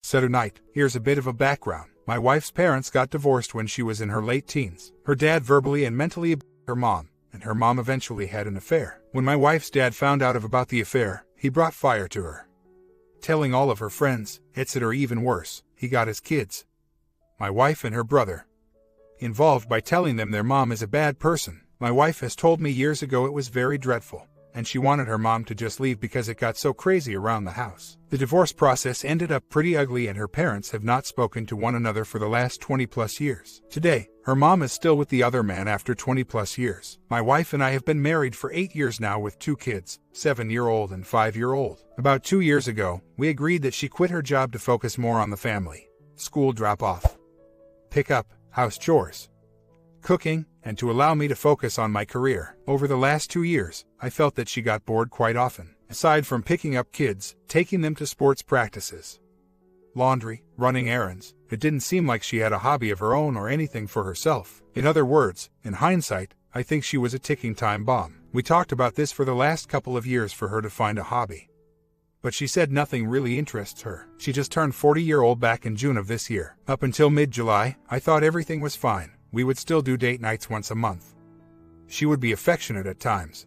said tonight. Here's a bit of a background. My wife's parents got divorced when she was in her late teens. Her dad verbally and mentally abused her mom, and her mom eventually had an affair. When my wife's dad found out about the affair, he brought fire to her, telling all of her friends, or even worse, he got his kids, my wife and her brother, involved by telling them their mom is a bad person. My wife has told me years ago it was very dreadful, and she wanted her mom to just leave because it got so crazy around the house. The divorce process ended up pretty ugly and her parents have not spoken to one another for the last 20+ years. Today, her mom is still with the other man after 20+ years. My wife and I have been married for 8 years now with 2 kids, 7-year-old and 5-year-old. About 2 years ago, we agreed that she quit her job to focus more on the family, school drop-off, pick-up, house chores, cooking, and to allow me to focus on my career. Over the last 2 years, I felt that she got bored quite often. Aside from picking up kids, taking them to sports practices, laundry, running errands, it didn't seem like she had a hobby of her own or anything for herself. In other words, in hindsight, I think she was a ticking time bomb. We talked about this for the last couple of years for her to find a hobby, but she said nothing really interests her. She just turned 40-year-old back in June of this year. Up until mid-July, I thought everything was fine. We would still do date nights once a month. She would be affectionate at times.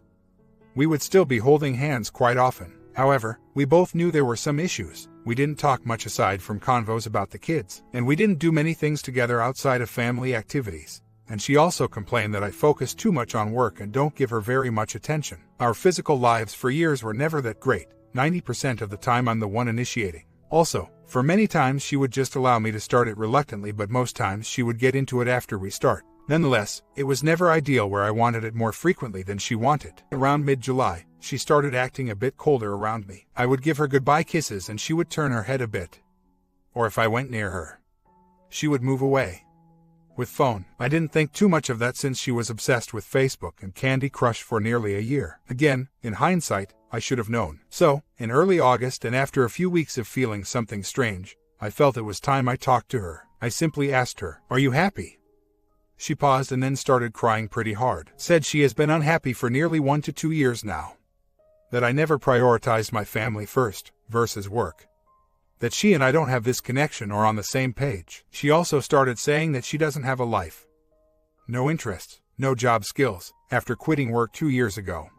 We would still be holding hands quite often. However, we both knew there were some issues. We didn't talk much aside from convos about the kids, and we didn't do many things together outside of family activities. And she also complained that I focus too much on work and don't give her very much attention. Our physical lives for years were never that great. 90% of the time I'm the one initiating. Also, for many times she would just allow me to start it reluctantly, but most times she would get into it after we start. Nonetheless, it was never ideal where I wanted it more frequently than she wanted. Around mid-July, she started acting a bit colder around me. I would give her goodbye kisses and she would turn her head a bit. Or if I went near her, she would move away. With phone, I didn't think too much of that since she was obsessed with Facebook and Candy Crush for nearly a year. Again, in hindsight, I should have known. So, in early August and after a few weeks of feeling something strange, I felt it was time I talked to her. I simply asked her, "Are you happy?" She paused and then started crying pretty hard. Said she has been unhappy for nearly 1 to 2 years now. That I never prioritized my family first, versus work. That she and I don't have this connection or on the same page. She also started saying that she doesn't have a life, no interests, no job skills, after quitting work 2 years ago.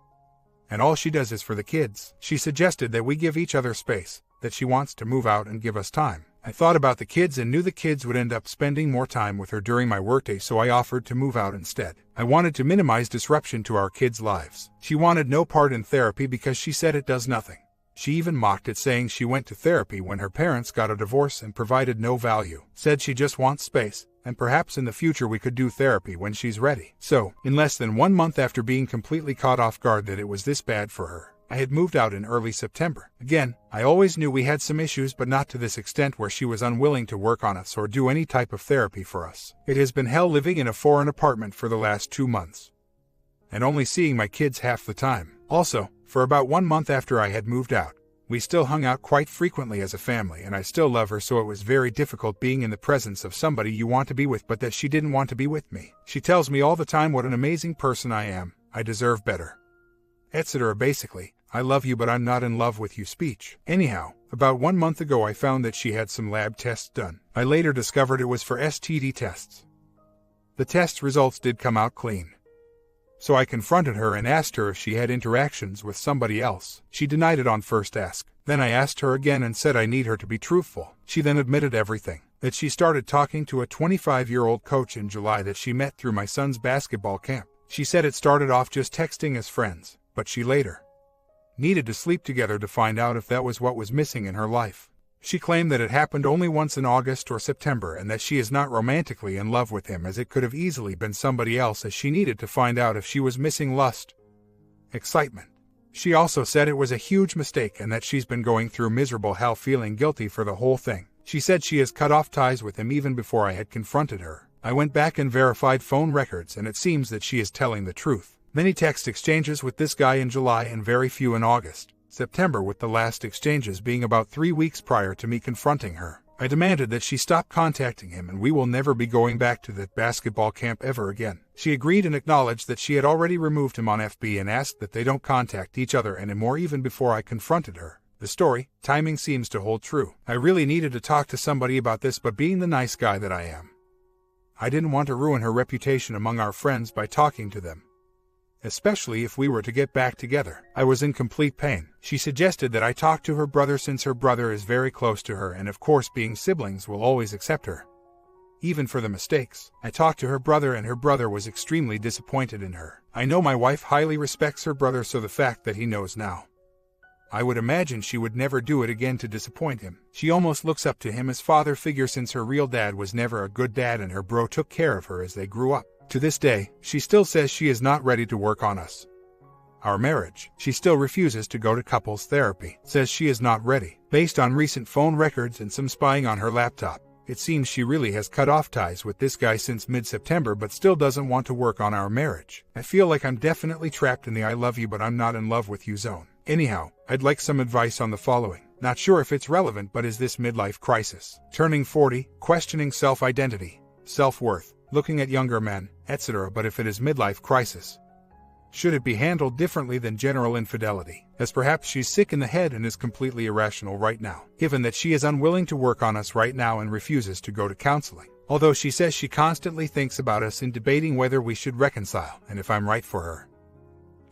And all she does is for the kids. She suggested that we give each other space, that she wants to move out and give us time. I thought about the kids and knew the kids would end up spending more time with her during my workday, so I offered to move out instead. I wanted to minimize disruption to our kids' lives. She wanted no part in therapy because she said it does nothing. She even mocked it, saying she went to therapy when her parents got a divorce and provided no value. Said she just wants space, and perhaps in the future we could do therapy when she's ready. So, in less than 1 month after being completely caught off guard that it was this bad for her, I had moved out in early September. Again, I always knew we had some issues, but not to this extent where she was unwilling to work on us or do any type of therapy for us. It has been hell living in a foreign apartment for the last 2 months, and only seeing my kids half the time. Also, for about 1 month after I had moved out, we still hung out quite frequently as a family, and I still love her, so it was very difficult being in the presence of somebody you want to be with but that she didn't want to be with me. She tells me all the time what an amazing person I am, I deserve better, etc. Basically, I love you but I'm not in love with you speech. Anyhow, about 1 month ago I found that she had some lab tests done. I later discovered it was for STD tests. The test results did come out clean. So I confronted her and asked her if she had interactions with somebody else. She denied it on first ask. Then I asked her again and said I need her to be truthful. She then admitted everything. That she started talking to a 25-year-old coach in July that she met through my son's basketball camp. She said it started off just texting as friends, but she later needed to sleep together to find out if that was what was missing in her life. She claimed that it happened only once in August or September and that she is not romantically in love with him, as it could have easily been somebody else, as she needed to find out if she was missing lust, excitement. She also said it was a huge mistake and that she's been going through miserable hell, feeling guilty for the whole thing. She said she has cut off ties with him even before I had confronted her. I went back and verified phone records, and it seems that she is telling the truth. Many text exchanges with this guy in July and very few in August. September, with the last exchanges being about 3 weeks prior to me confronting her. I demanded that she stop contacting him and we will never be going back to that basketball camp ever again. She agreed and acknowledged that she had already removed him on FB and asked that they don't contact each other anymore, even before I confronted her. The story, timing seems to hold true. I really needed to talk to somebody about this, but being the nice guy that I am, I didn't want to ruin her reputation among our friends by talking to them, especially if we were to get back together. I was in complete pain. She suggested that I talk to her brother since her brother is very close to her and of course being siblings will always accept her, even for the mistakes. I talked to her brother and her brother was extremely disappointed in her. I know my wife highly respects her brother, so the fact that he knows now, I would imagine she would never do it again to disappoint him. She almost looks up to him as father figure since her real dad was never a good dad and her bro took care of her as they grew up. To this day, she still says she is not ready to work on us, our marriage. She still refuses to go to couples therapy, says she is not ready. Based on recent phone records and some spying on her laptop, it seems she really has cut off ties with this guy since mid-September but still doesn't want to work on our marriage. I feel like I'm definitely trapped in the I love you but I'm not in love with you zone. Anyhow, I'd like some advice on the following. Not sure if it's relevant, but is this midlife crisis? Turning 40, questioning self-identity, self-worth, looking at younger men, etc. But if it is midlife crisis, should it be handled differently than general infidelity? As perhaps she's sick in the head and is completely irrational right now, given that she is unwilling to work on us right now and refuses to go to counseling. Although she says she constantly thinks about us in debating whether we should reconcile and if I'm right for her.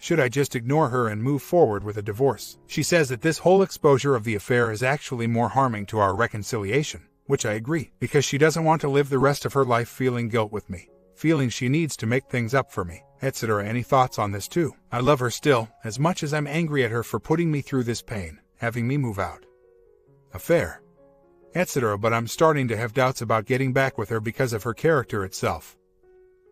Should I just ignore her and move forward with a divorce? She says that this whole exposure of the affair is actually more harming to our reconciliation, which I agree, because she doesn't want to live the rest of her life feeling guilt with me, feeling she needs to make things up for me, etc. Any thoughts on this too? I love her still, as much as I'm angry at her for putting me through this pain, having me move out, affair, etc. But I'm starting to have doubts about getting back with her because of her character itself.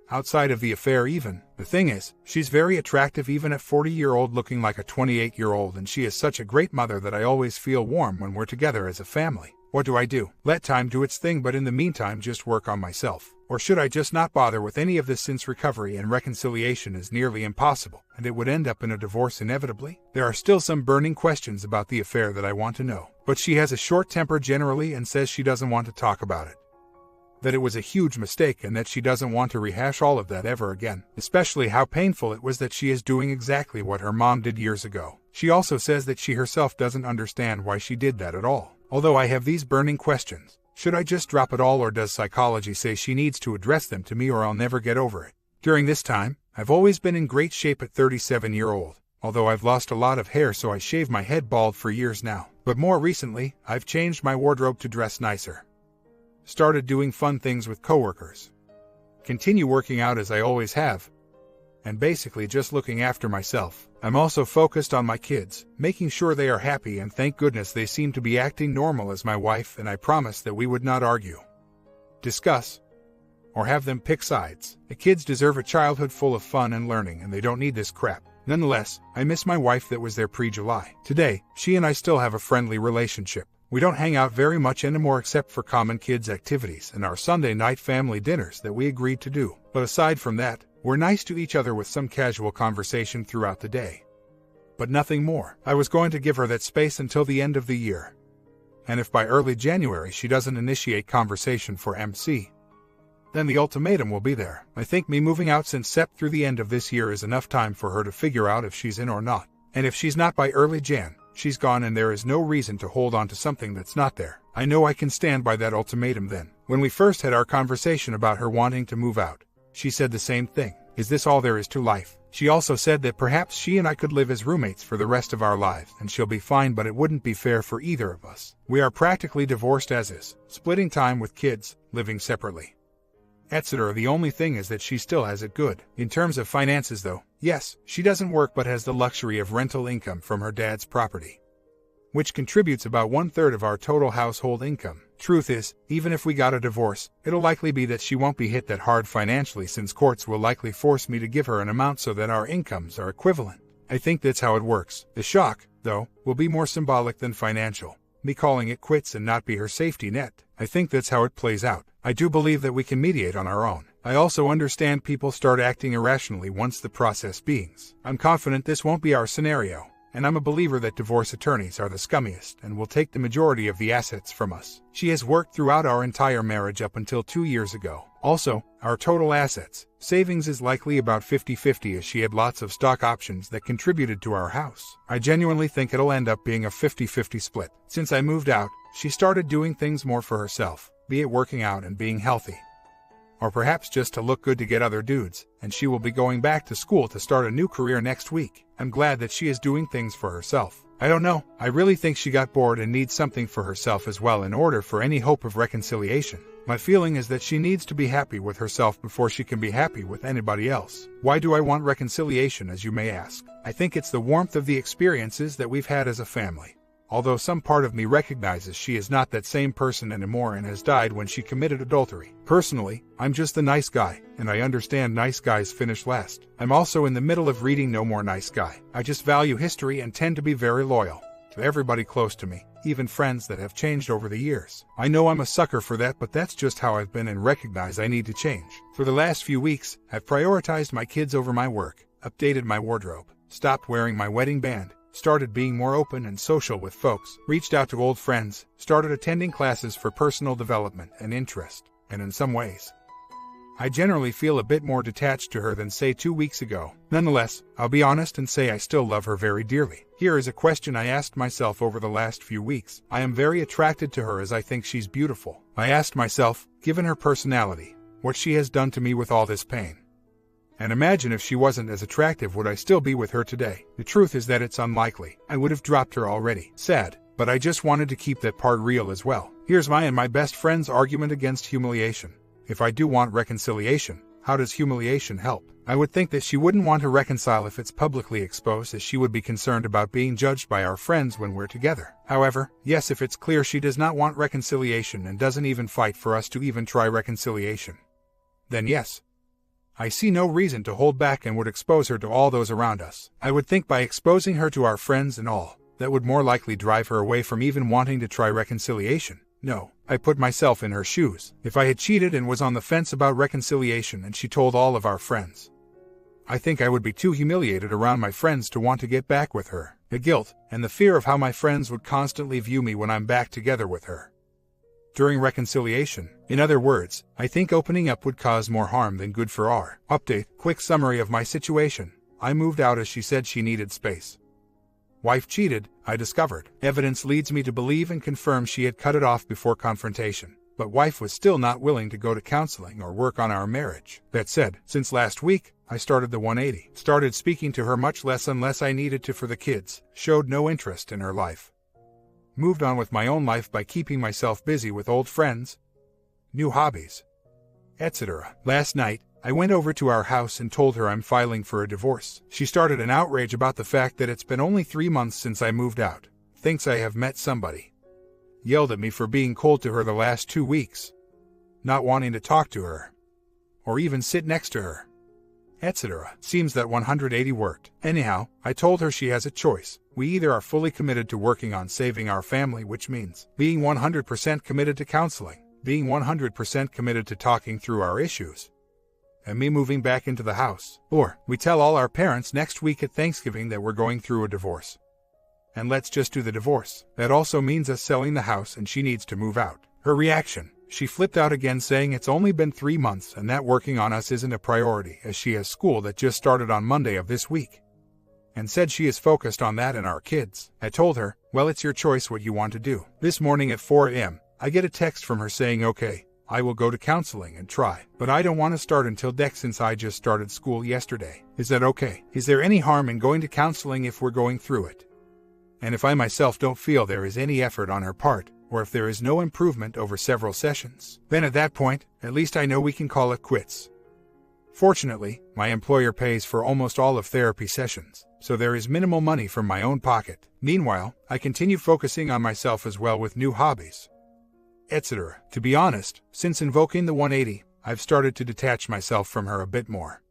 Outside of the affair even. The thing is, she's very attractive even at 40-year-old, looking like a 28-year-old, and she is such a great mother that I always feel warm when we're together as a family. What do I do? Let time do its thing, but in the meantime just work on myself? Or should I just not bother with any of this since recovery and reconciliation is nearly impossible, and it would end up in a divorce inevitably? There are still some burning questions about the affair that I want to know, but she has a short temper generally and says she doesn't want to talk about it, that it was a huge mistake and that she doesn't want to rehash all of that ever again, especially how painful it was that she is doing exactly what her mom did years ago. She also says that she herself doesn't understand why she did that at all. Although I have these burning questions, should I just drop it all, or does psychology say she needs to address them to me or I'll never get over it? During this time, I've always been in great shape at 37-year-old, although I've lost a lot of hair so I shave my head bald for years now. But more recently, I've changed my wardrobe to dress nicer, started doing fun things with coworkers, continue working out as I always have, and basically just looking after myself. I'm also focused on my kids, making sure they are happy, and thank goodness they seem to be acting normal as my wife and I promised that we would not argue, discuss, or have them pick sides. The kids deserve a childhood full of fun and learning, and they don't need this crap. Nonetheless, I miss my wife that was there pre-July. Today, she and I still have a friendly relationship. We don't hang out very much anymore except for common kids activities and our Sunday night family dinners that we agreed to do. But aside from that, we're nice to each other with some casual conversation throughout the day, but nothing more. I was going to give her that space until the end of the year, and if by early January she doesn't initiate conversation for MC, then the ultimatum will be there. I think me moving out since Sep through the end of this year is enough time for her to figure out if she's in or not. And if she's not by early Jan, she's gone, and there is no reason to hold on to something that's not there. I know I can stand by that ultimatum then. When we first had our conversation about her wanting to move out, she said the same thing. Is this all there is to life? She also said that perhaps she and I could live as roommates for the rest of our lives, and she'll be fine, but it wouldn't be fair for either of us. We are practically divorced as is, splitting time with kids, living separately, etc. The only thing is that she still has it good. In terms of finances though, yes, she doesn't work but has the luxury of rental income from her dad's property, which contributes about 1/3 of our total household income. Truth is, even if we got a divorce, it'll likely be that she won't be hit that hard financially, since courts will likely force me to give her an amount so that our incomes are equivalent. I think that's how it works. The shock, though, will be more symbolic than financial, me calling it quits and not be her safety net. I think that's how it plays out. I do believe that we can mediate on our own. I also understand people start acting irrationally once the process begins. I'm confident this won't be our scenario, and I'm a believer that divorce attorneys are the scummiest and will take the majority of the assets from us. She has worked throughout our entire marriage up until 2 years ago, Also, our total assets, savings is likely about 50-50 as she had lots of stock options that contributed to our house. I genuinely think it'll end up being a 50-50 split. Since I moved out, she started doing things more for herself, be it working out and being healthy. Or perhaps just to look good to get other dudes, and she will be going back to school to start a new career next week. I'm glad that she is doing things for herself. I don't know, I really think she got bored and needs something for herself as well in order for any hope of reconciliation. My feeling is that she needs to be happy with herself before she can be happy with anybody else. Why do I want reconciliation, as you may ask? I think it's the warmth of the experiences that we've had as a family. Although some part of me recognizes she is not that same person anymore and has died when she committed adultery. Personally, I'm just the nice guy, and I understand nice guys finish last. I'm also in the middle of reading No More Nice Guy. I just value history and tend to be very loyal to everybody close to me, even friends that have changed over the years. I know I'm a sucker for that, but that's just how I've been and recognize I need to change. For the last few weeks, I've prioritized my kids over my work, updated my wardrobe, stopped wearing my wedding band, started being more open and social with folks, reached out to old friends, started attending classes for personal development and interest, and in some ways, I generally feel a bit more detached to her than say 2 weeks ago. Nonetheless, I'll be honest and say I still love her very dearly. Here is a question I asked myself over the last few weeks. I am very attracted to her as I think she's beautiful. I asked myself, given her personality, what she has done to me with all this pain. And imagine if she wasn't as attractive, would I still be with her today? The truth is that it's unlikely. I would have dropped her already. Sad, but I just wanted to keep that part real as well. Here's my and my best friend's argument against humiliation. If I do want reconciliation, how does humiliation help? I would think that she wouldn't want to reconcile if it's publicly exposed, as she would be concerned about being judged by our friends when we're together. However, yes, if it's clear she does not want reconciliation and doesn't even fight for us to even try reconciliation, then yes, I see no reason to hold back and would expose her to all those around us. I would think by exposing her to our friends and all, that would more likely drive her away from even wanting to try reconciliation. No, I put myself in her shoes. If I had cheated and was on the fence about reconciliation and she told all of our friends, I think I would be too humiliated around my friends to want to get back with her. The guilt and the fear of how my friends would constantly view me when I'm back together with her during reconciliation. In other words, I think opening up would cause more harm than good for our update. Quick summary of my situation. I moved out as she said she needed space. Wife cheated, I discovered. Evidence leads me to believe and confirm she had cut it off before confrontation. But wife was still not willing to go to counseling or work on our marriage. That said, since last week, I started the 180. Started speaking to her much less unless I needed to for the kids. Showed no interest in her life. Moved on with my own life by keeping myself busy with old friends, new hobbies, etc. Last night, I went over to our house and told her I'm filing for a divorce. She started an outrage about the fact that it's been only 3 months since I moved out. Thinks I have met somebody. Yelled at me for being cold to her the last 2 weeks. Not wanting to talk to her. Or even sit next to her. Etc. Seems that 180 worked. Anyhow, I told her she has a choice. We either are fully committed to working on saving our family, which means being 100% committed to counseling, being 100% committed to talking through our issues, and me moving back into the house. Or, we tell all our parents next week at Thanksgiving that we're going through a divorce. And let's just do the divorce. That also means us selling the house and she needs to move out. Her reaction. She flipped out again, saying it's only been 3 months and that working on us isn't a priority as she has school that just started on Monday of this week. And said she is focused on that and our kids. I told her, well, it's your choice what you want to do. This morning at 4 a.m., I get a text from her saying, okay, I will go to counseling and try, but I don't want to start until next since I just started school yesterday. Is that okay? Is there any harm in going to counseling if we're going through it? And if I myself don't feel there is any effort on her part, or if there is no improvement over several sessions, then at that point, at least I know we can call it quits. Fortunately, my employer pays for almost all of therapy sessions, so there is minimal money from my own pocket. Meanwhile, I continue focusing on myself as well with new hobbies, etc. To be honest, since invoking the 180, I've started to detach myself from her a bit more,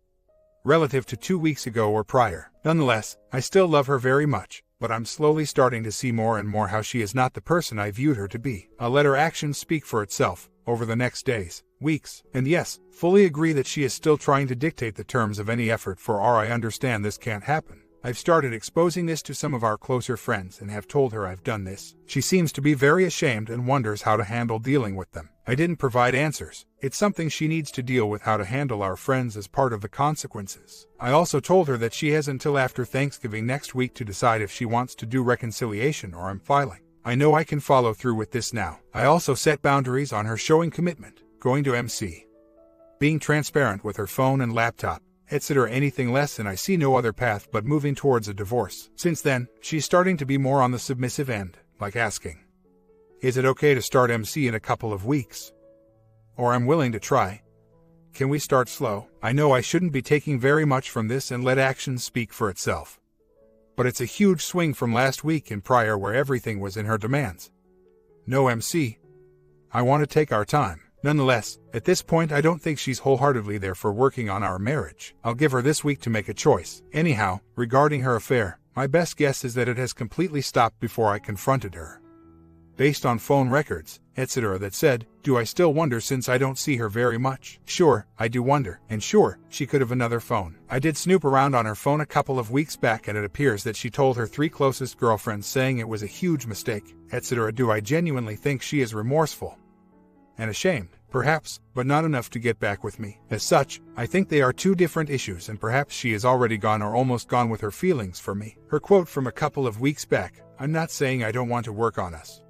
relative to 2 weeks ago or prior. Nonetheless, I still love her very much, but I'm slowly starting to see more and more how she is not the person I viewed her to be. I'll let her actions speak for itself over the next days, weeks, and yes, fully agree that she is still trying to dictate the terms of any effort for our. I understand this can't happen. I've started exposing this to some of our closer friends and have told her I've done this. She seems to be very ashamed and wonders how to handle dealing with them. I didn't provide answers. It's something she needs to deal with, how to handle our friends as part of the consequences. I also told her that she has until after Thanksgiving next week to decide if she wants to do reconciliation or I'm filing. I know I can follow through with this now. I also set boundaries on her showing commitment, going to MC, being transparent with her phone and laptop, etc. Anything less, and I see no other path but moving towards a divorce. Since then, she's starting to be more on the submissive end, like asking, is it okay to start MC in a couple of weeks? Or I'm willing to try. Can we start slow? I know I shouldn't be taking very much from this and let actions speak for itself. But it's a huge swing from last week and prior where everything was in her demands. No MC. I want to take our time. Nonetheless, at this point I don't think she's wholeheartedly there for working on our marriage. I'll give her this week to make a choice. Anyhow, regarding her affair, my best guess is that it has completely stopped before I confronted her. Based on phone records, etc. that said, do I still wonder since I don't see her very much? Sure, I do wonder, and sure, she could have another phone. I did snoop around on her phone a couple of weeks back and it appears that she told her 3 closest girlfriends saying it was a huge mistake, etc. Do I genuinely think she is remorseful and ashamed? Perhaps, but not enough to get back with me. As such, I think they are 2 different issues and perhaps she is already gone or almost gone with her feelings for me. Her quote from a couple of weeks back, I'm not saying I don't want to work on us,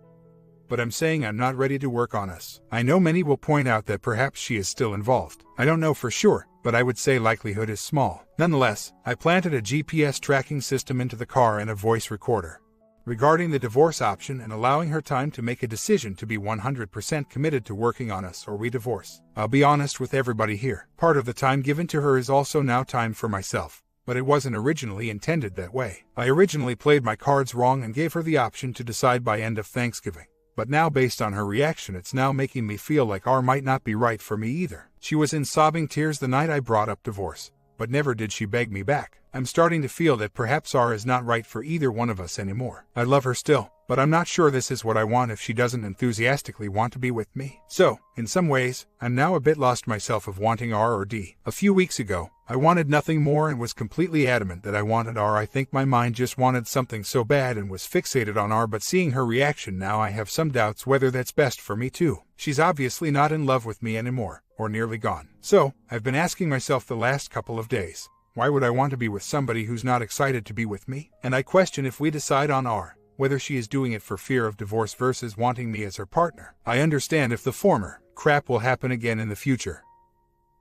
but I'm saying I'm not ready to work on us. I know many will point out that perhaps she is still involved. I don't know for sure, but I would say likelihood is small. Nonetheless, I planted a GPS tracking system into the car and a voice recorder regarding the divorce option and allowing her time to make a decision to be 100% committed to working on us or we divorce. I'll be honest with everybody here. Part of the time given to her is also now time for myself, but it wasn't originally intended that way. I originally played my cards wrong and gave her the option to decide by end of Thanksgiving. But now based on her reaction it's now making me feel like R might not be right for me either. She was in sobbing tears the night I brought up divorce, but never did she beg me back. I'm starting to feel that perhaps R is not right for either one of us anymore. I love her still, but I'm not sure this is what I want if she doesn't enthusiastically want to be with me. So, in some ways, I'm now a bit lost myself of wanting R or D. A few weeks ago, I wanted nothing more and was completely adamant that I wanted R. I think my mind just wanted something so bad and was fixated on R, but seeing her reaction now I have some doubts whether that's best for me too. She's obviously not in love with me anymore, or nearly gone. So, I've been asking myself the last couple of days, why would I want to be with somebody who's not excited to be with me? And I question if we decide on R, whether she is doing it for fear of divorce versus wanting me as her partner. I understand if the former, crap will happen again in the future.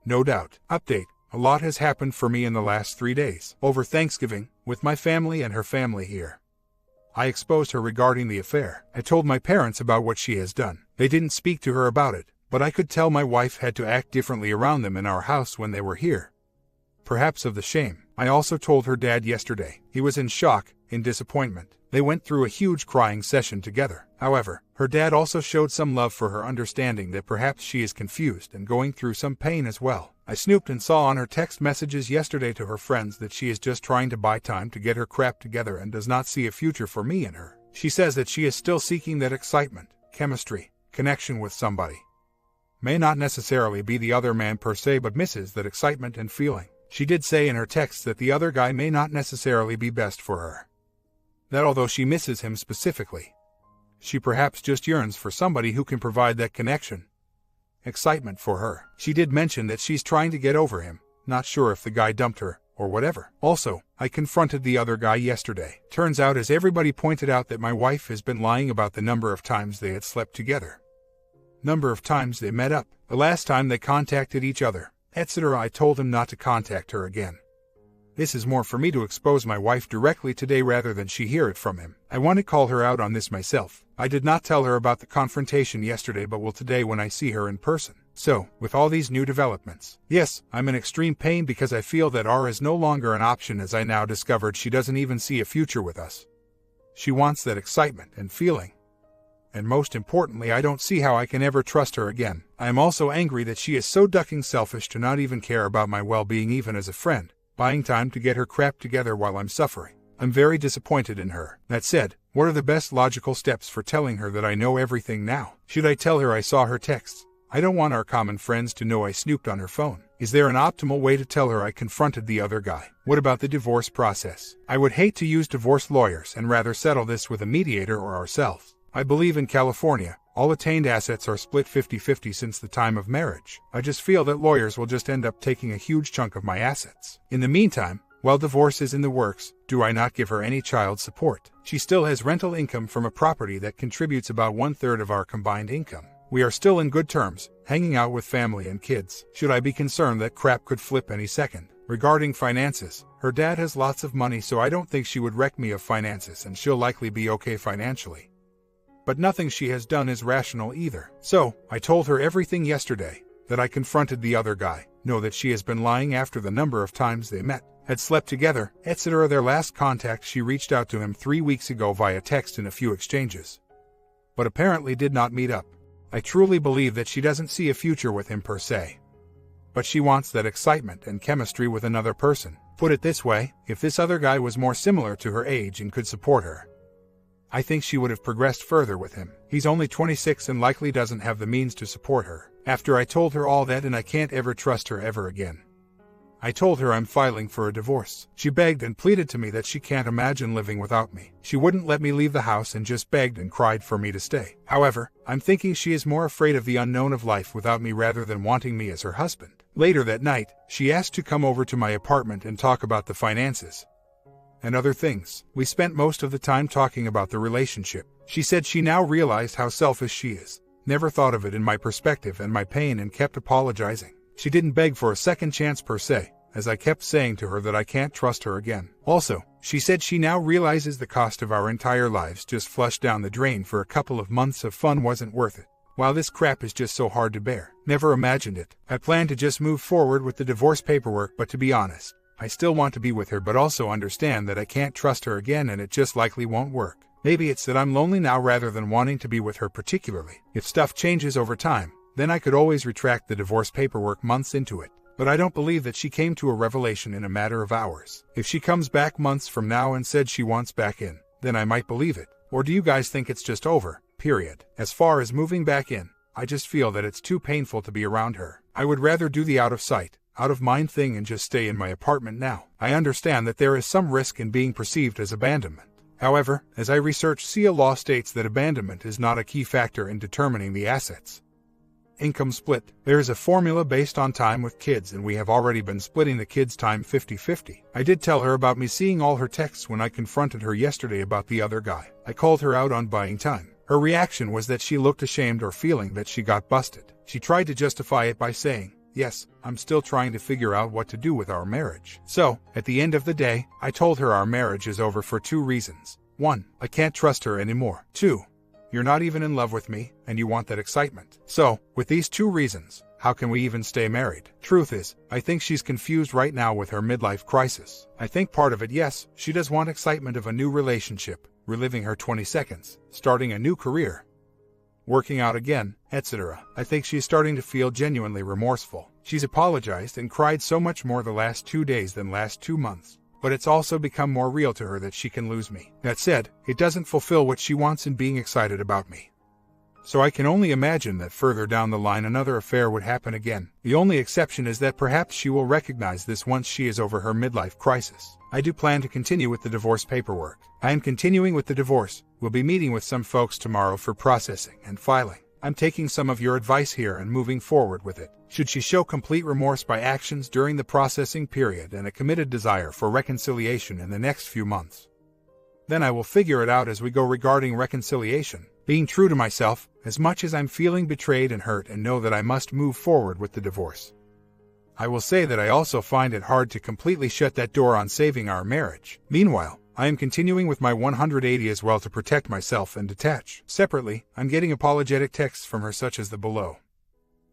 No doubt. Update. A lot has happened for me in the last 3 days. Over Thanksgiving, with my family and her family here, I exposed her regarding the affair. I told my parents about what she has done. They didn't speak to her about it, but I could tell my wife had to act differently around them in our house when they were here. Perhaps of the shame. I also told her dad yesterday. He was in shock, in disappointment. They went through a huge crying session together. However, her dad also showed some love for her, understanding that perhaps she is confused and going through some pain as well. I snooped and saw on her text messages yesterday to her friends that she is just trying to buy time to get her crap together and does not see a future for me and her. She says that she is still seeking that excitement, chemistry, connection with somebody. May not necessarily be the other man per se, but misses that excitement and feeling. She did say in her text that the other guy may not necessarily be best for her. That although she misses him specifically, she perhaps just yearns for somebody who can provide that connection, excitement for her. She did mention that she's trying to get over him, not sure if the guy dumped her, or whatever. Also, I confronted the other guy yesterday. Turns out, as everybody pointed out, that my wife has been lying about the number of times they had slept together, number of times they met up, the last time they contacted each other, etc. I told him not to contact her again. This is more for me to expose my wife directly today rather than she hear it from him. I want to call her out on this myself. I did not tell her about the confrontation yesterday, but will today when I see her in person. So, with all these new developments, yes, I'm in extreme pain because I feel that R is no longer an option, as I now discovered she doesn't even see a future with us. She wants that excitement and feeling. And most importantly, I don't see how I can ever trust her again. I am also angry that she is so ducking selfish to not even care about my well-being even as a friend, buying time to get her crap together while I'm suffering. I'm very disappointed in her. That said, what are the best logical steps for telling her that I know everything now? Should I tell her I saw her texts, I don't want our common friends to know I snooped on her phone. Is there an optimal way to tell her I confronted the other guy? What about the divorce process? I would hate to use divorce lawyers and rather settle this with a mediator or ourselves. I believe in California, all attained assets are split 50-50 since the time of marriage. I just feel that lawyers will just end up taking a huge chunk of my assets. In the meantime, while divorce is in the works, do I not give her any child support? She still has rental income from a property that contributes about 1/3 of our combined income. We are still in good terms, hanging out with family and kids. Should I be concerned that crap could flip any second? Regarding finances, her dad has lots of money, so I don't think she would wreck me of finances, and she'll likely be okay financially. But nothing she has done is rational either. So, I told her everything yesterday, that I confronted the other guy, know that she has been lying after the number of times they met, had slept together, etc. Their last contact, she reached out to him 3 weeks ago via text in a few exchanges, but apparently did not meet up. I truly believe that she doesn't see a future with him per se, but she wants that excitement and chemistry with another person. Put it this way, if this other guy was more similar to her age and could support her, I think she would have progressed further with him. He's only 26 and likely doesn't have the means to support her. After I told her all that and I can't ever trust her ever again, I told her I'm filing for a divorce. She begged and pleaded to me that she can't imagine living without me. She wouldn't let me leave the house and just begged and cried for me to stay. However, I'm thinking she is more afraid of the unknown of life without me rather than wanting me as her husband. Later that night, she asked to come over to my apartment and talk about the finances and other things. We spent most of the time talking about the relationship. She said she now realized how selfish she is. Never thought of it in my perspective and my pain, and kept apologizing. She didn't beg for a second chance per se, as I kept saying to her that I can't trust her again. Also, she said she now realizes the cost of our entire lives just flushed down the drain for a couple of months of fun wasn't worth it. Wow, this crap is just so hard to bear. Never imagined it. I planned to just move forward with the divorce paperwork, but to be honest, I still want to be with her, but also understand that I can't trust her again and it just likely won't work. Maybe it's that I'm lonely now rather than wanting to be with her particularly. If stuff changes over time, then I could always retract the divorce paperwork months into it. But I don't believe that she came to a revelation in a matter of hours. If she comes back months from now and said she wants back in, then I might believe it. Or do you guys think it's just over, period? As far as moving back in, I just feel that it's too painful to be around her. I would rather do the out of sight, out of mind thing and just stay in my apartment now. I understand that there is some risk in being perceived as abandonment. However, as I researched, SIA law states that abandonment is not a key factor in determining the assets. Income split. There is a formula based on time with kids, and we have already been splitting the kids' time 50-50. I did tell her about me seeing all her texts when I confronted her yesterday about the other guy. I called her out on buying time. Her reaction was that she looked ashamed or feeling that she got busted. She tried to justify it by saying, "Yes, I'm still trying to figure out what to do with our marriage." So, at the end of the day, I told her our marriage is over for 2 reasons. 1, I can't trust her anymore. 2, you're not even in love with me, and you want that excitement. So, with these 2 reasons, how can we even stay married? Truth is, I think she's confused right now with her midlife crisis. I think part of it, yes, she does want excitement of a new relationship, reliving her 22nds, starting a new career, working out again, etc. I think she's starting to feel genuinely remorseful. She's apologized and cried so much more the last 2 days than last 2 months. But it's also become more real to her that she can lose me. That said, it doesn't fulfill what she wants in being excited about me. So I can only imagine that further down the line another affair would happen again. The only exception is that perhaps she will recognize this once she is over her midlife crisis. I do plan to continue with the divorce paperwork. I am continuing with the divorce. We'll be meeting with some folks tomorrow for processing and filing. I'm taking some of your advice here and moving forward with it. Should she show complete remorse by actions during the processing period and a committed desire for reconciliation in the next few months, then I will figure it out as we go regarding reconciliation. Being true to myself, as much as I'm feeling betrayed and hurt and know that I must move forward with the divorce, I will say that I also find it hard to completely shut that door on saving our marriage. Meanwhile, I am continuing with my 180 as well to protect myself and detach. Separately, I'm getting apologetic texts from her such as the below.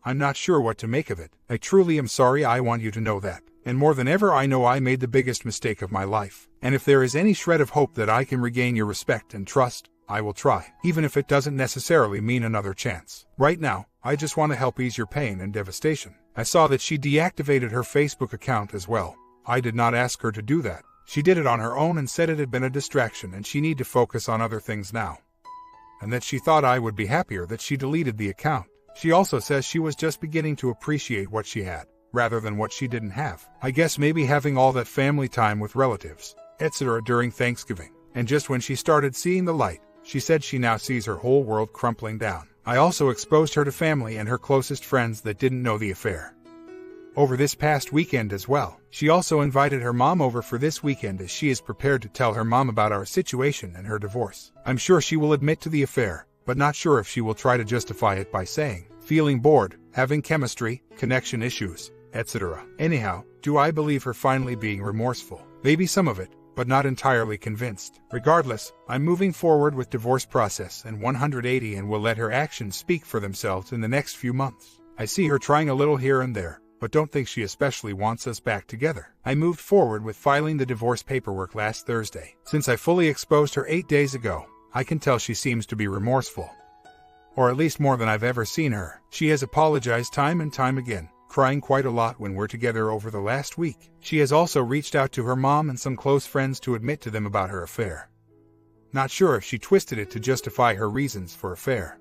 I'm not sure what to make of it. I truly am sorry, I want you to know that. And more than ever I know I made the biggest mistake of my life. And if there is any shred of hope that I can regain your respect and trust, I will try, even if it doesn't necessarily mean another chance. Right now, I just want to help ease your pain and devastation. I saw that she deactivated her Facebook account as well. I did not ask her to do that. She did it on her own and said it had been a distraction and she needed to focus on other things now. And that she thought I would be happier that she deleted the account. She also says she was just beginning to appreciate what she had, rather than what she didn't have. I guess maybe having all that family time with relatives, etc. during Thanksgiving. And just when she started seeing the light, she said she now sees her whole world crumpling down. I also exposed her to family and her closest friends that didn't know the affair over this past weekend as well. She also invited her mom over for this weekend as she is prepared to tell her mom about our situation and her divorce. I'm sure she will admit to the affair, but not sure if she will try to justify it by saying, feeling bored, having chemistry, connection issues, etc. Anyhow, do I believe her finally being remorseful? Maybe some of it, but not entirely convinced. Regardless, I'm moving forward with divorce process and 180 and will let her actions speak for themselves in the next few months. I see her trying a little here and there, but don't think she especially wants us back together. I moved forward with filing the divorce paperwork last Thursday. Since I fully exposed her 8 days ago, I can tell she seems to be remorseful. Or at least more than I've ever seen her. She has apologized time and time again, crying quite a lot when we're together over the last week. She has also reached out to her mom and some close friends to admit to them about her affair. Not sure if she twisted it to justify her reasons for affair,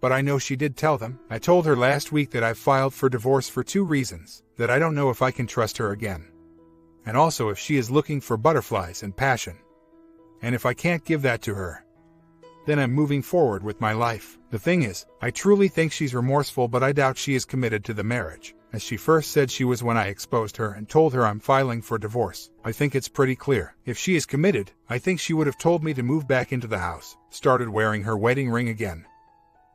but I know she did tell them. I told her last week that I've filed for divorce for 2 reasons, that I don't know if I can trust her again, and also if she is looking for butterflies and passion. And if I can't give that to her, then I'm moving forward with my life. The thing is, I truly think she's remorseful, but I doubt she is committed to the marriage, as she first said she was when I exposed her and told her I'm filing for divorce. I think it's pretty clear. If she is committed, I think she would have told me to move back into the house, started wearing her wedding ring again,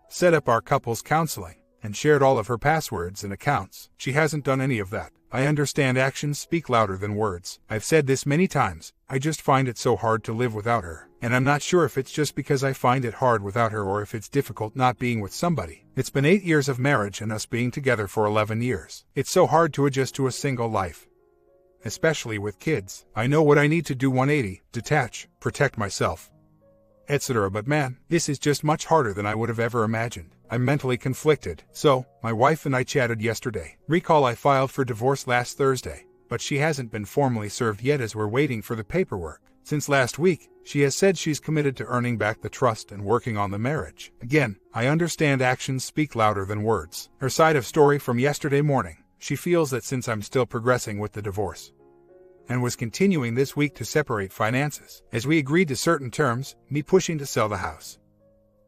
set up our couples counseling, and shared all of her passwords and accounts. She hasn't done any of that. I understand actions speak louder than words. I've said this many times, I just find it so hard to live without her. And I'm not sure if it's just because I find it hard without her or if it's difficult not being with somebody. It's been 8 years of marriage and us being together for 11 years. It's so hard to adjust to a single life, especially with kids. I know what I need to do: 180, detach, protect myself, etc. But man, this is just much harder than I would have ever imagined. I'm mentally conflicted. So, my wife and I chatted yesterday. Recall I filed for divorce last Thursday, but she hasn't been formally served yet as we're waiting for the paperwork. Since last week, she has said she's committed to earning back the trust and working on the marriage. Again, I understand actions speak louder than words. Her side of story from yesterday morning: she feels that since I'm still progressing with the divorce, and was continuing this week to separate finances, as we agreed to certain terms, me pushing to sell the house,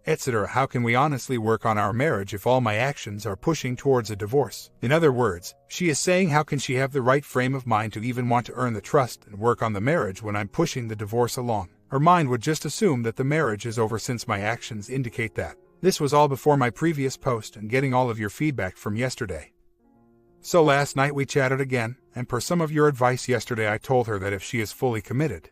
etc. How can we honestly work on our marriage if all my actions are pushing towards a divorce? In other words, she is saying how can she have the right frame of mind to even want to earn the trust and work on the marriage when I'm pushing the divorce along? Her mind would just assume that the marriage is over since my actions indicate that. This was all before my previous post and getting all of your feedback from yesterday. So last night we chatted again, and per some of your advice yesterday I told her that if she is fully committed,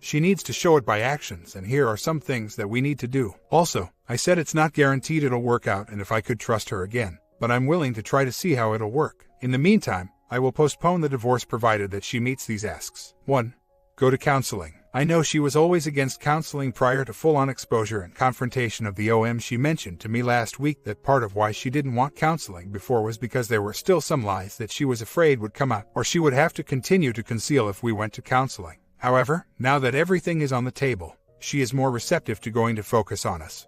she needs to show it by actions, and here are some things that we need to do. Also, I said it's not guaranteed it'll work out and if I could trust her again, but I'm willing to try to see how it'll work. In the meantime, I will postpone the divorce provided that she meets these asks. 1. Go to counseling. I know she was always against counseling prior to full-on exposure and confrontation of the OM. She mentioned to me last week that part of why she didn't want counseling before was because there were still some lies that she was afraid would come out, or she would have to continue to conceal if we went to counseling. However, now that everything is on the table, she is more receptive to going to focus on us,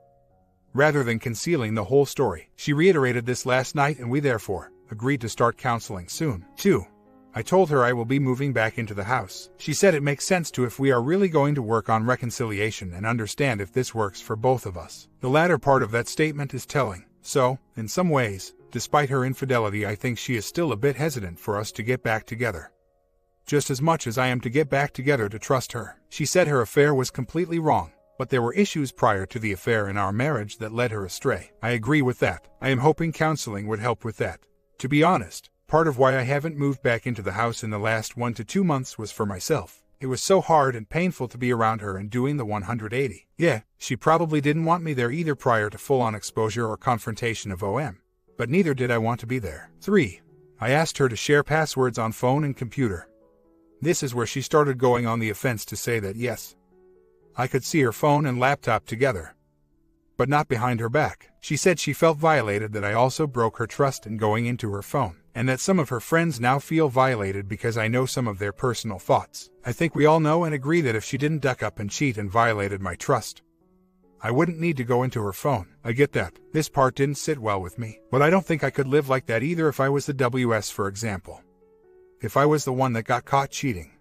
rather than concealing the whole story. She reiterated this last night and we therefore agreed to start counseling soon. 2. I told her I will be moving back into the house. She said it makes sense to if we are really going to work on reconciliation and understand if this works for both of us. The latter part of that statement is telling. So, in some ways, despite her infidelity, I think she is still a bit hesitant for us to get back together, just as much as I am to get back together to trust her. She said her affair was completely wrong, but there were issues prior to the affair in our marriage that led her astray. I agree with that. I am hoping counseling would help with that. To be honest, part of why I haven't moved back into the house in the last 1 to 2 months was for myself. It was so hard and painful to be around her and doing the 180. Yeah, she probably didn't want me there either prior to full-on exposure or confrontation of OM, but neither did I want to be there. 3. I asked her to share passwords on phone and computer. This is where she started going on the offense to say that yes, I could see her phone and laptop together, but not behind her back. She said she felt violated that I also broke her trust in going into her phone, and that some of her friends now feel violated because I know some of their personal thoughts. I think we all know and agree that if she didn't duck up and cheat and violated my trust, I wouldn't need to go into her phone. I get that. This part didn't sit well with me. But I don't think I could live like that either if I was the WS, for example. If I was the one that got caught cheating,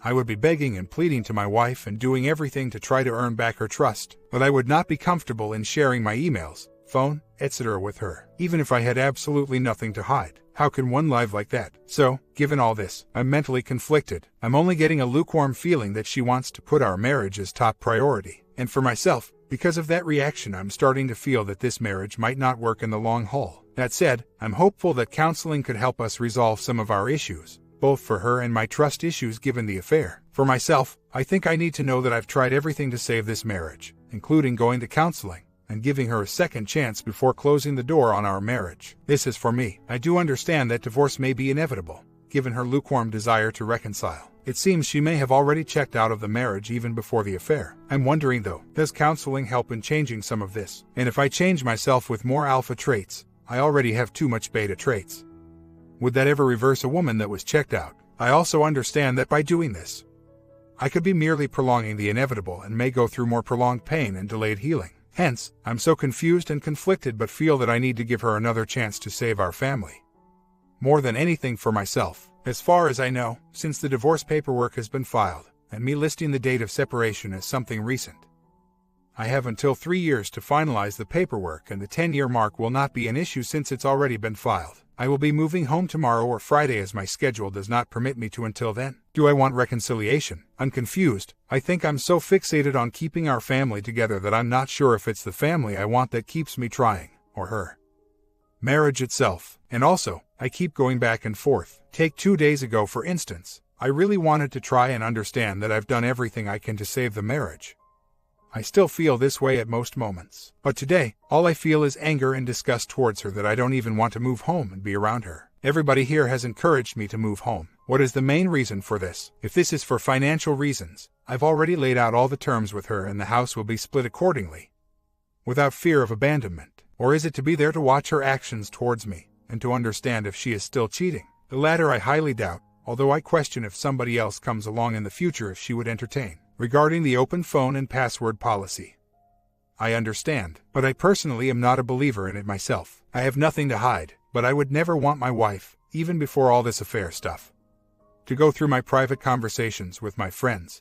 I would be begging and pleading to my wife and doing everything to try to earn back her trust. But I would not be comfortable in sharing my emails, phone, etc. with her, even if I had absolutely nothing to hide. How can one live like that? So, given all this, I'm mentally conflicted. I'm only getting a lukewarm feeling that she wants to put our marriage as top priority. And for myself, because of that reaction, I'm starting to feel that this marriage might not work in the long haul. That said, I'm hopeful that counseling could help us resolve some of our issues, both for her and my trust issues given the affair. For myself, I think I need to know that I've tried everything to save this marriage, including going to counseling and giving her a second chance before closing the door on our marriage. This is for me. I do understand that divorce may be inevitable, given her lukewarm desire to reconcile. It seems she may have already checked out of the marriage even before the affair. I'm wondering though, does counseling help in changing some of this? And if I change myself with more alpha traits, I already have too much beta traits. Would that ever reverse a woman that was checked out? I also understand that by doing this, I could be merely prolonging the inevitable and may go through more prolonged pain and delayed healing. Hence, I'm so confused and conflicted but feel that I need to give her another chance to save our family. More than anything for myself. As far as I know, since the divorce paperwork has been filed, and me listing the date of separation as something recent, I have until 3 years to finalize the paperwork, and the 10-year mark will not be an issue since it's already been filed. I will be moving home tomorrow or Friday as my schedule does not permit me to until then. Do I want reconciliation? I'm confused. I think I'm so fixated on keeping our family together that I'm not sure if it's the family I want that keeps me trying, or her marriage itself. And also, I keep going back and forth. Take 2 days ago, for instance, I really wanted to try and understand that I've done everything I can to save the marriage. I still feel this way at most moments. But today, all I feel is anger and disgust towards her that I don't even want to move home and be around her. Everybody here has encouraged me to move home. What is the main reason for this? If this is for financial reasons, I've already laid out all the terms with her and the house will be split accordingly, without fear of abandonment. Or is it to be there to watch her actions towards me, and to understand if she is still cheating? The latter I highly doubt, although I question if somebody else comes along in the future if she would entertain. Regarding the open phone and password policy, I understand, but I personally am not a believer in it myself. I have nothing to hide, but I would never want my wife, even before all this affair stuff, to go through my private conversations with my friends,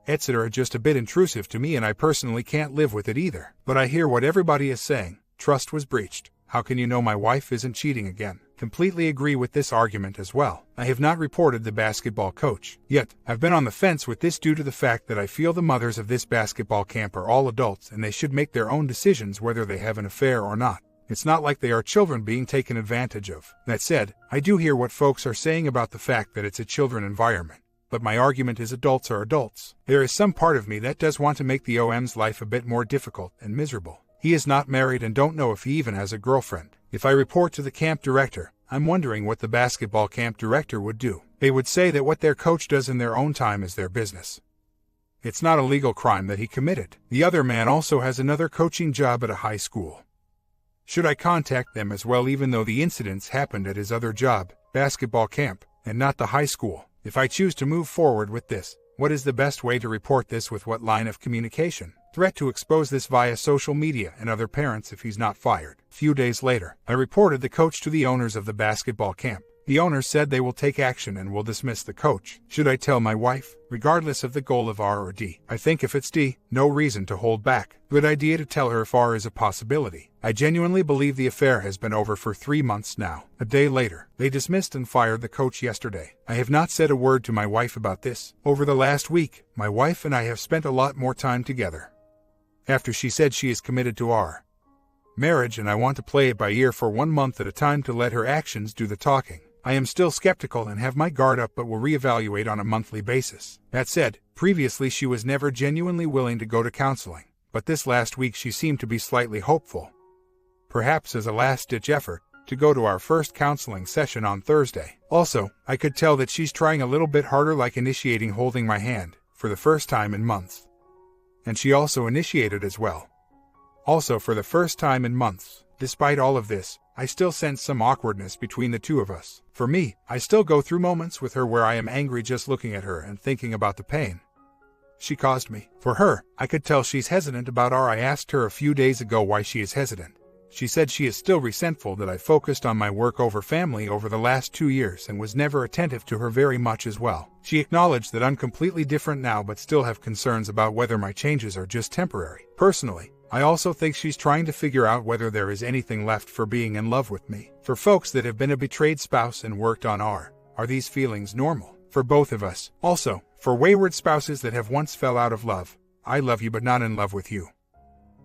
etc. just a bit intrusive to me, and I personally can't live with it either. But I hear what everybody is saying. Trust was breached. How can you know my wife isn't cheating again? Completely agree with this argument as well. I have not reported the basketball coach. Yet, I've been on the fence with this due to the fact that I feel the mothers of this basketball camp are all adults and they should make their own decisions whether they have an affair or not. It's not like they are children being taken advantage of. That said, I do hear what folks are saying about the fact that it's a children environment. But my argument is adults are adults. There is some part of me that does want to make the OM's life a bit more difficult and miserable. He is not married and don't know if he even has a girlfriend. If I report to the camp director, I'm wondering what the basketball camp director would do. They would say that what their coach does in their own time is their business. It's not a legal crime that he committed. The other man also has another coaching job at a high school. Should I contact them as well, even though the incidents happened at his other job, basketball camp, and not the high school? If I choose to move forward with this, what is the best way to report this, with what line of communication? Threat to expose this via social media and other parents if he's not fired. Few days later, I reported the coach to the owners of the basketball camp. The owners said they will take action and will dismiss the coach. Should I tell my wife, regardless of the goal of R or D? I think if it's D, no reason to hold back. Good idea to tell her if R is a possibility. I genuinely believe the affair has been over for 3 months now. A day later, they dismissed and fired the coach yesterday. I have not said a word to my wife about this. Over the last week, my wife and I have spent a lot more time together. After she said she is committed to our marriage and I want to play it by ear for 1 month at a time to let her actions do the talking, I am still skeptical and have my guard up, but will reevaluate on a monthly basis. That said, previously she was never genuinely willing to go to counseling, but this last week she seemed to be slightly hopeful, perhaps as a last-ditch effort, to go to our first counseling session on Thursday. Also, I could tell that she's trying a little bit harder, like initiating holding my hand, for the first time in months. And she also initiated as well. Also for the first time in months. Despite all of this, I still sense some awkwardness between the two of us. For me, I still go through moments with her where I am angry just looking at her and thinking about the pain she caused me. For her, I could tell she's hesitant about our. I asked her a few days ago why she is hesitant. She said she is still resentful that I focused on my work over family over the last 2 years and was never attentive to her very much as well. She acknowledged that I'm completely different now but still have concerns about whether my changes are just temporary. Personally, I also think she's trying to figure out whether there is anything left for being in love with me. For folks that have been a betrayed spouse and worked on are these feelings normal? For both of us. Also, for wayward spouses that have once fell out of love, I love you but not in love with you.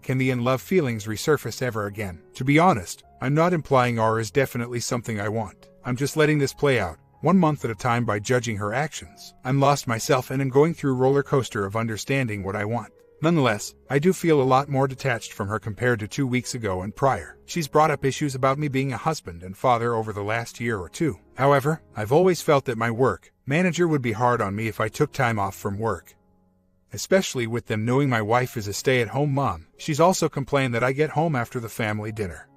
Can the in-love feelings resurface ever again? To be honest, I'm not implying R is definitely something I want. I'm just letting this play out, 1 month at a time by judging her actions. I'm lost myself and am going through roller coaster of understanding what I want. Nonetheless, I do feel a lot more detached from her compared to 2 weeks ago and prior. She's brought up issues about me being a husband and father over the last year or two. However, I've always felt that my work manager would be hard on me if I took time off from work, especially with them knowing my wife is a stay-at-home mom. She's also complained that I get home after the family dinner,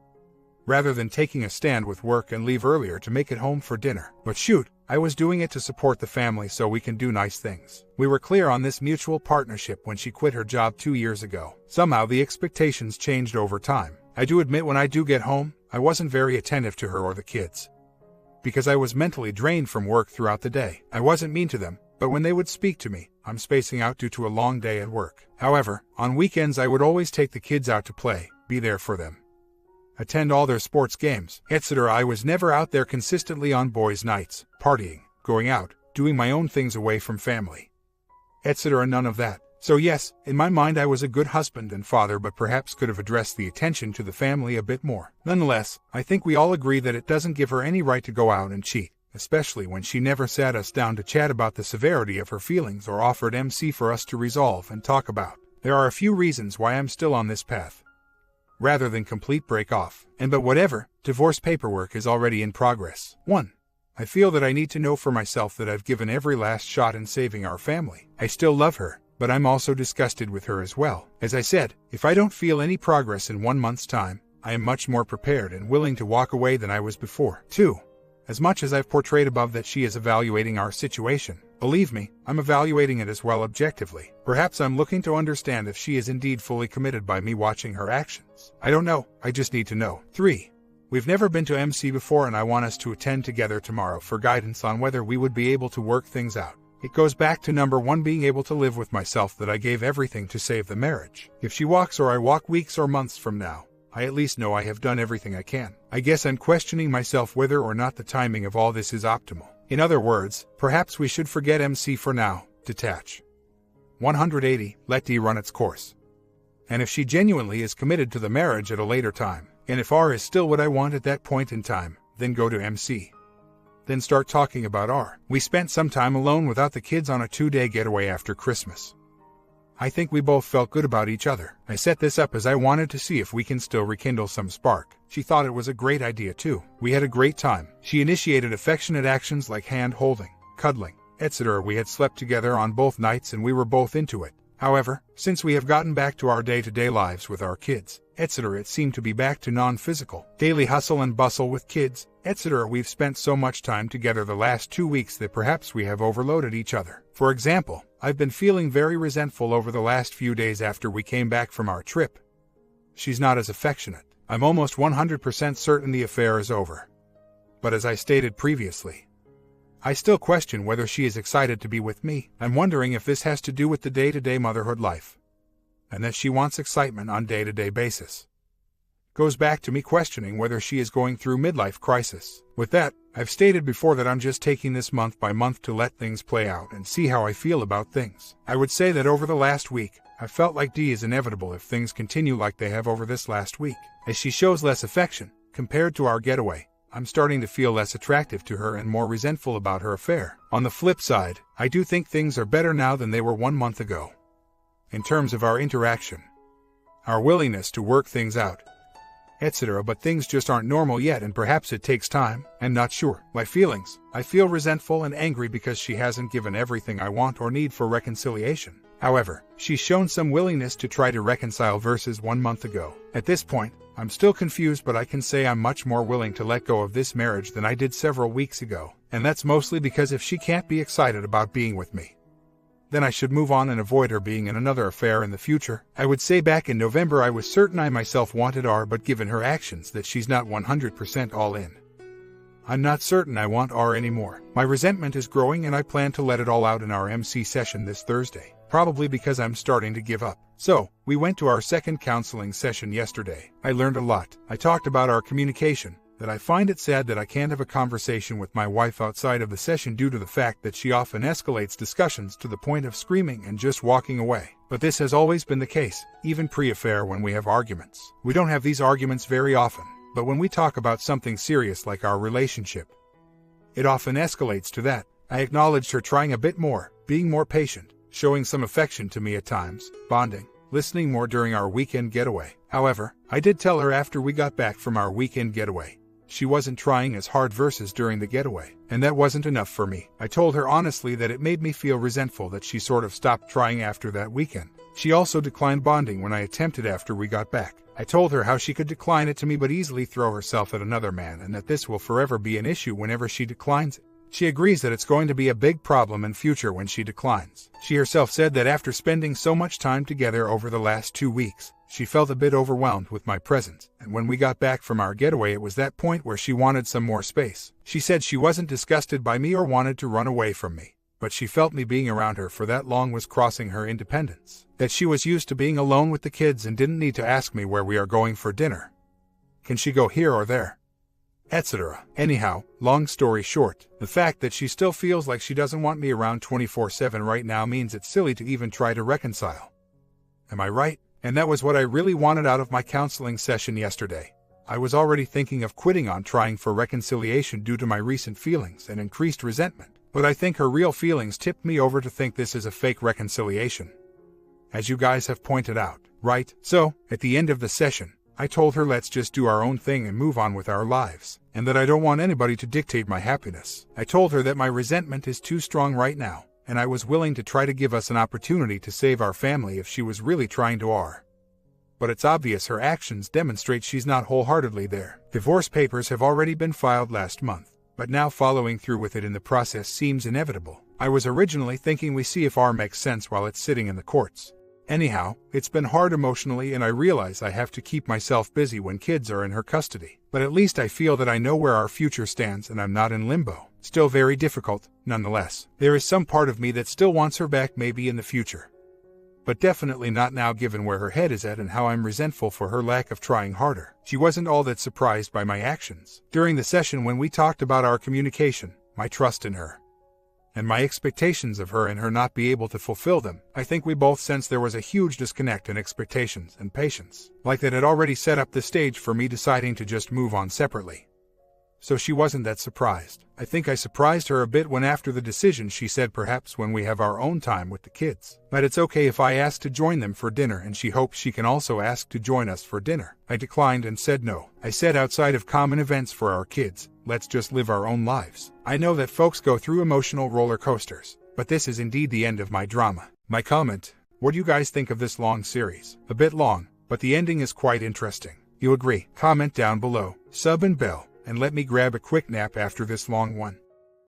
rather than taking a stand with work and leave earlier to make it home for dinner. But shoot, I was doing it to support the family so we can do nice things. We were clear on this mutual partnership when she quit her job 2 years ago. Somehow the expectations changed over time. I do admit when I do get home, I wasn't very attentive to her or the kids, because I was mentally drained from work throughout the day. I wasn't mean to them, but when they would speak to me, I'm spacing out due to a long day at work. However, on weekends I would always take the kids out to play, be there for them, attend all their sports games, etc. I was never out there consistently on boys' nights, partying, going out, doing my own things away from family, etc. None of that. So yes, in my mind I was a good husband and father but perhaps could have addressed the attention to the family a bit more. Nonetheless, I think we all agree that it doesn't give her any right to go out and cheat, especially when she never sat us down to chat about the severity of her feelings or offered MC for us to resolve and talk about. There are a few reasons why I'm still on this path, rather than complete break off. But whatever, divorce paperwork is already in progress. 1. I feel that I need to know for myself that I've given every last shot in saving our family. I still love her, but I'm also disgusted with her as well. As I said, if I don't feel any progress in 1 month's time, I am much more prepared and willing to walk away than I was before. 2. As much as I've portrayed above that she is evaluating our situation, believe me, I'm evaluating it as well objectively. Perhaps I'm looking to understand if she is indeed fully committed by me watching her actions. I don't know, I just need to know. 3. We've never been to MC before and I want us to attend together tomorrow for guidance on whether we would be able to work things out. It goes back to number 1, being able to live with myself that I gave everything to save the marriage. If she walks or I walk weeks or months from now, I at least know I have done everything I can. I guess I'm questioning myself whether or not the timing of all this is optimal. In other words, perhaps we should forget MC for now, detach. 180, let D run its course. And if she genuinely is committed to the marriage at a later time, and if R is still what I want at that point in time, then go to MC. Then start talking about R. We spent some time alone without the kids on a 2-day getaway after Christmas. I think we both felt good about each other. I set this up as I wanted to see if we can still rekindle some spark. She thought it was a great idea too. We had a great time. She initiated affectionate actions like hand-holding, cuddling, etc. We had slept together on both nights and we were both into it. However, since we have gotten back to our day-to-day lives with our kids, etc., it seemed to be back to non-physical, daily hustle and bustle with kids, etc. We've spent so much time together the last 2 weeks that perhaps we have overloaded each other. For example, I've been feeling very resentful over the last few days after we came back from our trip. She's not as affectionate. I'm almost 100% certain the affair is over. But as I stated previously, I still question whether she is excited to be with me. I'm wondering if this has to do with the day-to-day motherhood life, and that she wants excitement on day-to-day basis. Goes back to me questioning whether she is going through midlife crisis. With that, I've stated before that I'm just taking this month by month to let things play out and see how I feel about things. I would say that over the last week, I felt like D is inevitable if things continue like they have over this last week. As she shows less affection, compared to our getaway, I'm starting to feel less attractive to her and more resentful about her affair. On the flip side, I do think things are better now than they were 1 month ago. In terms of our interaction, our willingness to work things out, etc. But things just aren't normal yet and perhaps it takes time. I'm not sure. My feelings. I feel resentful and angry because she hasn't given everything I want or need for reconciliation. However, she's shown some willingness to try to reconcile versus 1 month ago. At this point, I'm still confused, but I can say I'm much more willing to let go of this marriage than I did several weeks ago. And that's mostly because if she can't be excited about being with me, then I should move on and avoid her being in another affair in the future. I would say back in November I was certain I myself wanted R, but given her actions that she's not 100% all in. I'm not certain I want R anymore. My resentment is growing and I plan to let it all out in our MC session this Thursday, probably because I'm starting to give up. So, we went to our second counseling session yesterday. I learned a lot. I talked about our communication, that I find it sad that I can't have a conversation with my wife outside of the session due to the fact that she often escalates discussions to the point of screaming and just walking away. But this has always been the case, even pre-affair when we have arguments. We don't have these arguments very often, but when we talk about something serious like our relationship, it often escalates to that. I acknowledged her trying a bit more, being more patient, showing some affection to me at times, bonding, listening more during our weekend getaway. However, I did tell her after we got back from our weekend getaway, she wasn't trying as hard versus during the getaway, and that wasn't enough for me. I told her honestly that it made me feel resentful that she sort of stopped trying after that weekend. She also declined bonding when I attempted after we got back. I told her how she could decline it to me but easily throw herself at another man, and that this will forever be an issue whenever she declines it. She agrees that it's going to be a big problem in future when she declines. She herself said that after spending so much time together over the last 2 weeks, she felt a bit overwhelmed with my presence, and when we got back from our getaway it was that point where she wanted some more space. She said she wasn't disgusted by me or wanted to run away from me, but she felt me being around her for that long was crossing her independence. That she was used to being alone with the kids and didn't need to ask me where we are going for dinner. Can she go here or there? Etc. Anyhow, long story short, the fact that she still feels like she doesn't want me around 24/7 right now means it's silly to even try to reconcile. Am I right? And that was what I really wanted out of my counseling session yesterday. I was already thinking of quitting on trying for reconciliation due to my recent feelings and increased resentment, but I think her real feelings tipped me over to think this is a fake reconciliation. As you guys have pointed out, right? So, at the end of the session, I told her let's just do our own thing and move on with our lives, and that I don't want anybody to dictate my happiness. I told her that my resentment is too strong right now, and I was willing to try to give us an opportunity to save our family if she was really trying to R. But it's obvious her actions demonstrate she's not wholeheartedly there. Divorce papers have already been filed last month, but now following through with it in the process seems inevitable. I was originally thinking we see if R makes sense while it's sitting in the courts. Anyhow, it's been hard emotionally and I realize I have to keep myself busy when kids are in her custody. But at least I feel that I know where our future stands and I'm not in limbo. Still very difficult, nonetheless. There is some part of me that still wants her back maybe in the future. But definitely not now given where her head is at and how I'm resentful for her lack of trying harder. She wasn't all that surprised by my actions. During the session when we talked about our communication, my trust in her, and my expectations of her and her not be able to fulfill them, I think we both sensed there was a huge disconnect in expectations and patience. Like that had already set up the stage for me deciding to just move on separately. So she wasn't that surprised. I think I surprised her a bit when after the decision she said perhaps when we have our own time with the kids, that it's okay if I ask to join them for dinner and she hopes she can also ask to join us for dinner. I declined and said no. I said outside of common events for our kids, let's just live our own lives. I know that folks go through emotional roller coasters, but this is indeed the end of my drama. My comment: what do you guys think of this long series? A bit long, but the ending is quite interesting. You agree? Comment down below, sub and bell, and let me grab a quick nap after this long one.